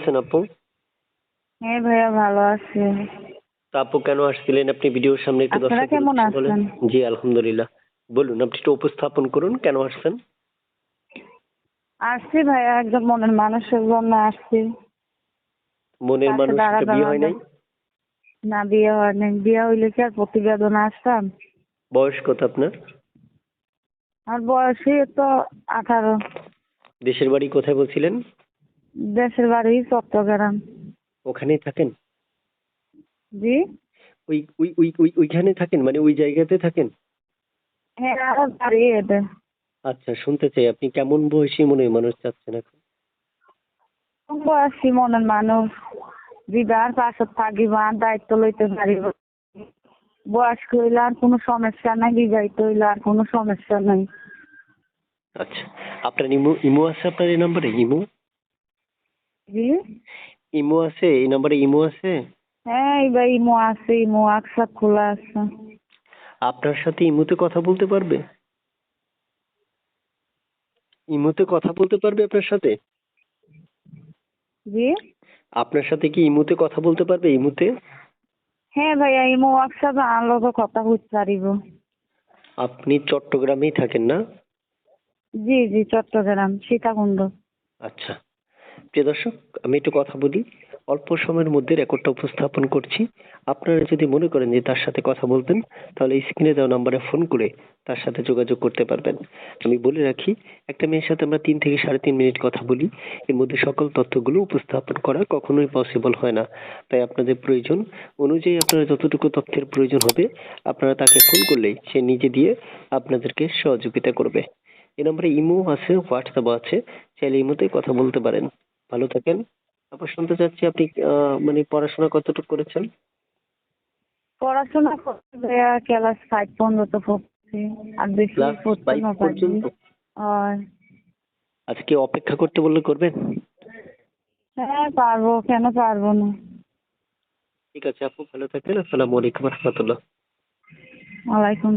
আছেন আপু? হ্যাঁ ভাইয়া ভালো আছি। তা আপু কেন আসছিলেন আপনি ভিডিওর সামনে একটু আপনারা দর্শকদের কেমন উদ্দেশ্যে বলেন। আছেন? জি আলহামদুলিল্লাহ। বলুন আপনি একটু উপস্থাপন করুন কেন আসছেন? আসছি ভাইয়া একজন মনের মানুষের জন্য আসছি। মনের পাশে মানুষটা বিয়ে হয় দাঁড়াতে নাই? না বিয়ে হয়নি। বিয়ে হইলে কি আর প্রতিবেদন আসতাম? বয়স কত আপনার? আর বয়সই তো 18। দেশের বাড়ি কোথায় বলছিলেন? দেশের বাড়ি চট্টগ্রাম। ওখানেই থাকেন? জি? ওইখানে থাকেন মানে ওই জায়গাতে থাকেন? হ্যাঁ আমার বাড়ি এটা। আচ্ছা শুনতে চাই আপনি কেমন বয়সী মনের মানুষ চাচ্ছেন এখন? বয়সী মনের মানুষ বিবাহ পাশে থাকিব আর দায়িত্ব লইতে পারিব। বয়স্ক হইলে আর কোনো সমস্যা নাই, বিবাহিত হইলে আর কোনো সমস্যা নাই। আচ্ছা আপনার ইমো ইমো আছে আপনার এই নাম্বারে ইমো? জি? ইমো আছে এই নাম্বারে ইমো আছে? হ্যাঁ এবার ইমো আছে, ইমো হোয়াটসঅ্যাপ খোলা আছে। আপনার সাথে ইমোতে কথা বলতে পারবে? ইমোতে কথা বলতে পারবে আপনার সাথে? জি? আপনার সাথে কি ইমোতে কথা বলতে পারবে ইমোতে? হ্যাঁ ভাইয়া ইমো হোয়াটসঅ্যাপে আনলোকে কথা বলতে পারিব। আপনি চট্টগ্রামেই থাকেন না? জি জি চট্টগ্রাম সীতাকুণ্ড। আচ্ছা প্রিয় দর্শক আমি একটু কথা বলি। অল্প সময়ের মধ্যে রেকর্ডটা উপস্থাপন করছি। আপনারা যদি মনে করেন যে তার সাথে কথা বলবেন তাহলে স্ক্রিনে দেওয়া নাম্বারে ফোন করে তার সাথে যোগাযোগ করতে পারবেন। আমি বলে রাখি একটা মেয়ের সাথে আমরা 3 থেকে 3.5 মিনিট কথা বলি। এর মধ্যে সকল তথ্যগুলো উপস্থাপন করা কখনোই পসিবল হয় না। তাই আপনাদের প্রয়োজন অনুযায়ী আপনারা যতটুকু তথ্যের প্রয়োজন হবে আপনারা তাকে ফোন করলেই সে নিজে দিয়ে আপনাদেরকে সহযোগিতা করবে। এই নম্বরে ইমো আছে হোয়াটসঅ্যাপ আছে, চাইলে ইমোতে কথা বলতে পারেন। ভালো থাকেন। তারপর শুনতে চাচ্ছি আপনি মানে পড়াশোনা কতটুকু করেছেন? পড়াশোনা করতে ভাইয়া ক্লাস 5 পর্যন্ত পড়ছি। আর বেশি ক্লাস পড়তে 5 না পারি। পর্যন্ত? আর আজকে অপেক্ষা করতে বললে করবেন? হ্যাঁ পারবো, কেন পারবো না। ঠিক আছে আপু ভালো থাকবেন। আসসালামু আলাইকুম রহমতুল্লাহ। ওয়ালাইকুম